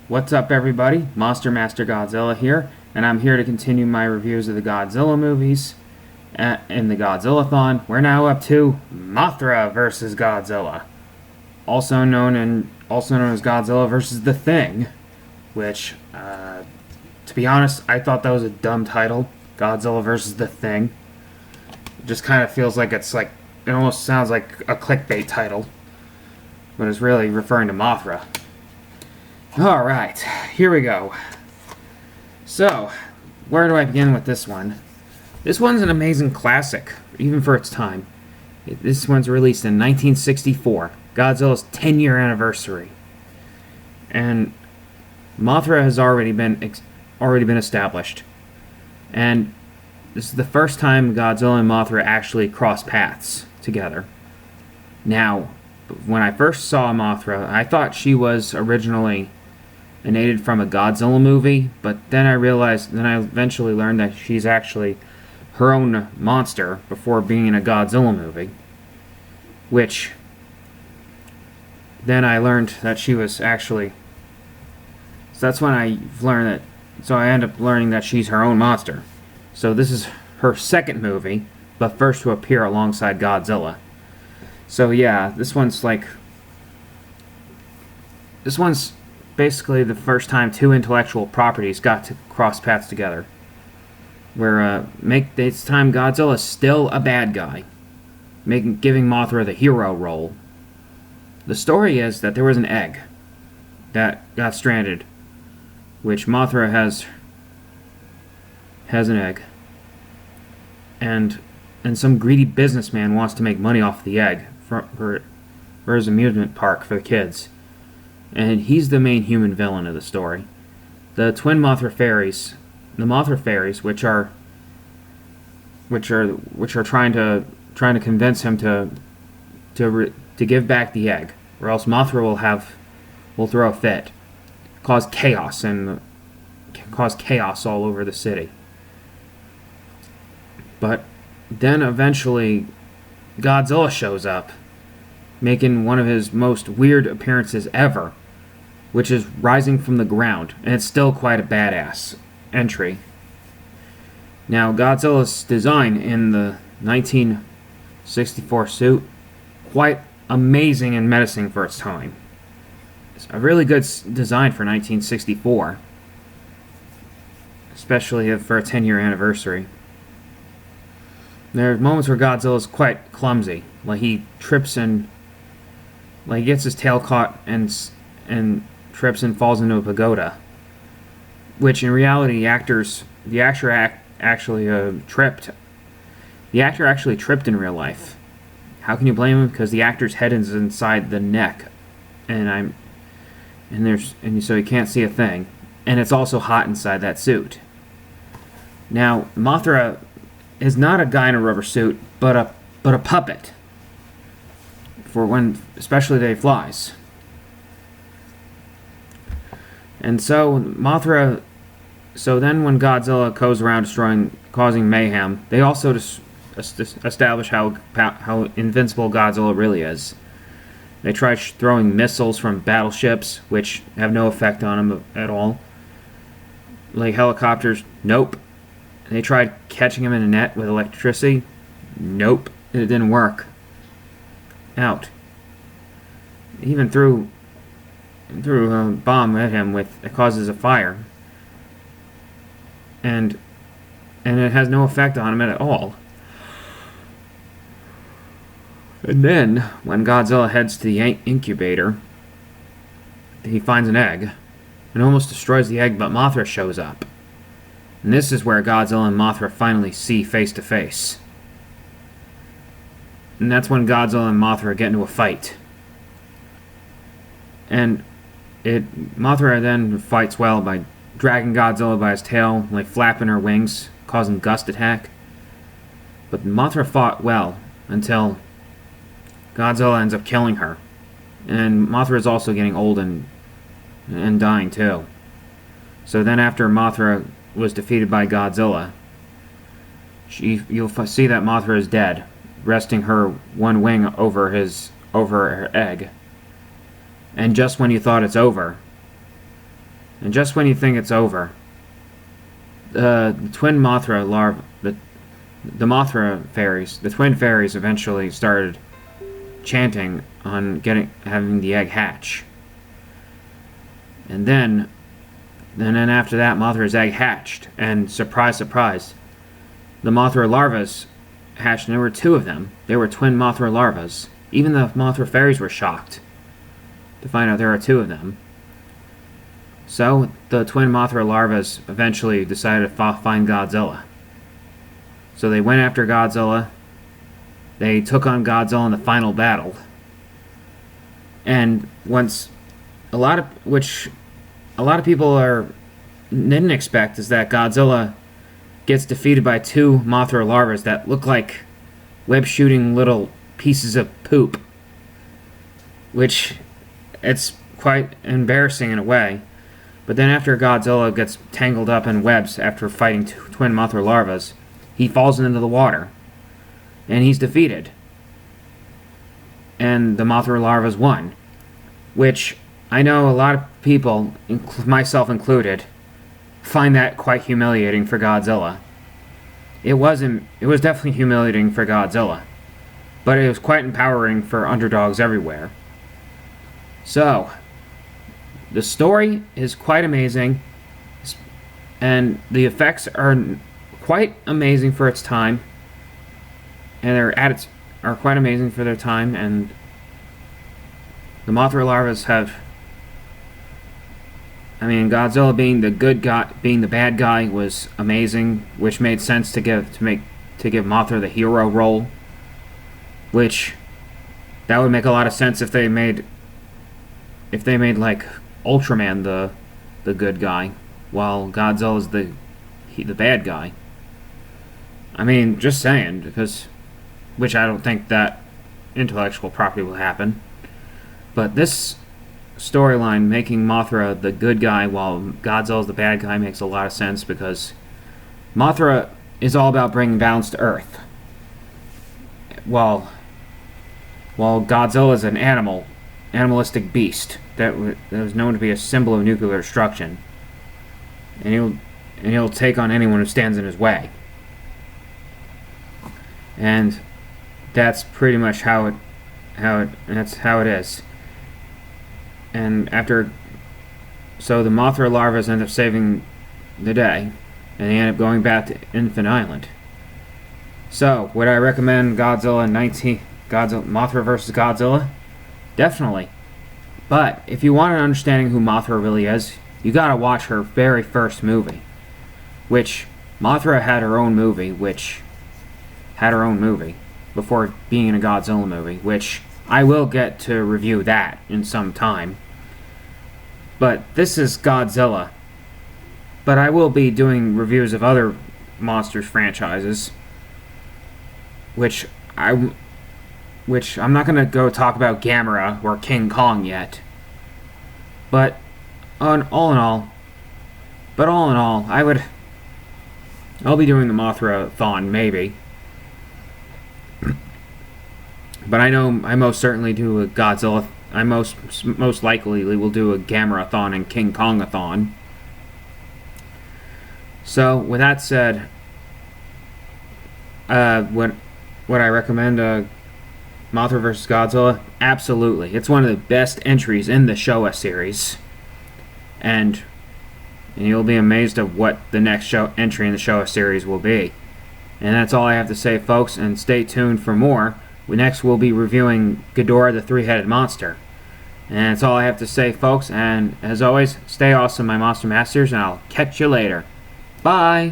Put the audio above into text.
What's up, everybody? Monster Master Godzilla here, and I'm here to continue my reviews of the Godzilla movies in the Godzilla-Thon. We're now up to Mothra versus Godzilla, also known as Godzilla versus the Thing, which, to be honest, I thought that was a dumb title. Godzilla versus the Thing. It just kind of feels like it almost sounds like a clickbait title, but it's really referring to Mothra. Alright, here we go. So, where do I begin with this one? This one's an amazing classic, even for its time. This one's released in 1964, Godzilla's 10-year anniversary. And Mothra has already been established. And this is the first time Godzilla and Mothra actually cross paths together. Now, when I first saw Mothra, I thought she was originally emanated from a Godzilla movie, but then I eventually learned that she's actually her own monster before being in a Godzilla movie. Which, then I learned that she was actually... So that's when I learned that... So I end up learning that she's her own monster. So this is her second movie, but first to appear alongside Godzilla. So yeah, this one's basically the first time two intellectual properties got to cross paths together. Where this time Godzilla's still a bad guy, giving Mothra the hero role. The story is that there was an egg that got stranded, which Mothra has an egg, and some greedy businessman wants to make money off the egg for his amusement park for the kids. And he's the main human villain of the story. The twin Mothra fairies, which are trying to convince him to give back the egg, or else Mothra will throw a fit, cause chaos all over the city. But then eventually Godzilla shows up, making one of his most weird appearances ever, which is rising from the ground, and it's still quite a badass entry. Now, Godzilla's design in the 1964 suit, quite amazing and menacing for its time. It's a really good design for 1964, especially for a 10-year anniversary. There are moments where Godzilla's quite clumsy, like he gets his tail caught and trips and falls into a pagoda, which in reality the actor actually tripped. The actor actually tripped in real life. How can you blame him? Because the actor's head is inside the neck, so he can't see a thing, and it's also hot inside that suit. Now, Mothra is not a guy in a rubber suit, but a puppet. Especially that he flies. And so Mothra. So then, when Godzilla goes around causing mayhem, they also establish how invincible Godzilla really is. They try throwing missiles from battleships, which have no effect on him at all. Like helicopters, nope. They tried catching him in a net with electricity, nope, it didn't work. Out. Even threw a bomb at him it causes a fire, and it has no effect on him at all. And then when Godzilla heads to the incubator, he finds an egg and almost destroys the egg, but Mothra shows up, and this is where Godzilla and Mothra finally see face to face. And that's when Godzilla and Mothra get into a fight. And Mothra then fights well by dragging Godzilla by his tail, flapping her wings, causing gust attack. But Mothra fought well until Godzilla ends up killing her. And Mothra is also getting old and dying too. So then after Mothra was defeated by Godzilla, you'll see that Mothra is dead, resting her one wing over her egg. And just when you thought it's over, And just when you think it's over, the twin Mothra larvae, the Mothra fairies, the twin fairies eventually started chanting on having the egg hatch. And then after that, Mothra's egg hatched, and surprise, surprise, the Mothra larvae hatched, and there were two of them. They were twin Mothra larvae. Even the Mothra fairies were shocked to find out there were two of them. So, the twin Mothra larvae eventually decided to find Godzilla. So they went after Godzilla. They took on Godzilla in the final battle. And once a lot of people didn't expect is that Godzilla gets defeated by two Mothra larvae that look like web-shooting little pieces of poop. Which, it's quite embarrassing in a way. But then after Godzilla gets tangled up in webs after fighting twin Mothra larvae, he falls into the water. And he's defeated. And the Mothra larvae won. Which, I know a lot of people, myself included, find that quite humiliating for Godzilla. It was definitely humiliating for Godzilla. But it was quite empowering for underdogs everywhere. So, the story is quite amazing, and the effects are quite amazing for its time, and are quite amazing for their time, and the Mothra larvae have, Godzilla being the good guy, being the bad guy was amazing, which made sense to give Mothra the hero role, which that would make a lot of sense if they made like Ultraman the good guy, while Godzilla's the bad guy. Just saying, which I don't think that intellectual property will happen. But this storyline, making Mothra the good guy while Godzilla's the bad guy, makes a lot of sense, because Mothra is all about bringing balance to Earth, while Godzilla is an animalistic beast that was known to be a symbol of nuclear destruction, and he'll take on anyone who stands in his way. And that's pretty much how it is. And so the Mothra larvae end up saving the day, and they end up going back to Infant Island. So, would I recommend Mothra vs. Godzilla? Definitely. But if you want an understanding who Mothra really is, you gotta watch her very first movie. Which, Mothra had her own movie, before being in a Godzilla movie, which I will get to review that in some time. But this is Godzilla. But I will be doing reviews of other monsters franchises, which I'm not going to go talk about Gamera or King Kong yet. But all in all, I'll be doing the Mothra-Thon, maybe. But I know I most certainly do a Godzilla. I most likely will do a Gamera-Thon and King Kong-a-thon. So, with that said, would I recommend Mothra vs. Godzilla? Absolutely. It's one of the best entries in the Showa series. And you'll be amazed at what the next entry in the Showa series will be. And that's all I have to say, folks, and stay tuned for more. Next, we'll be reviewing Ghidorah the Three-Headed Monster. And that's all I have to say, folks, and as always, stay awesome, my Monster Masters, and I'll catch you later. Bye!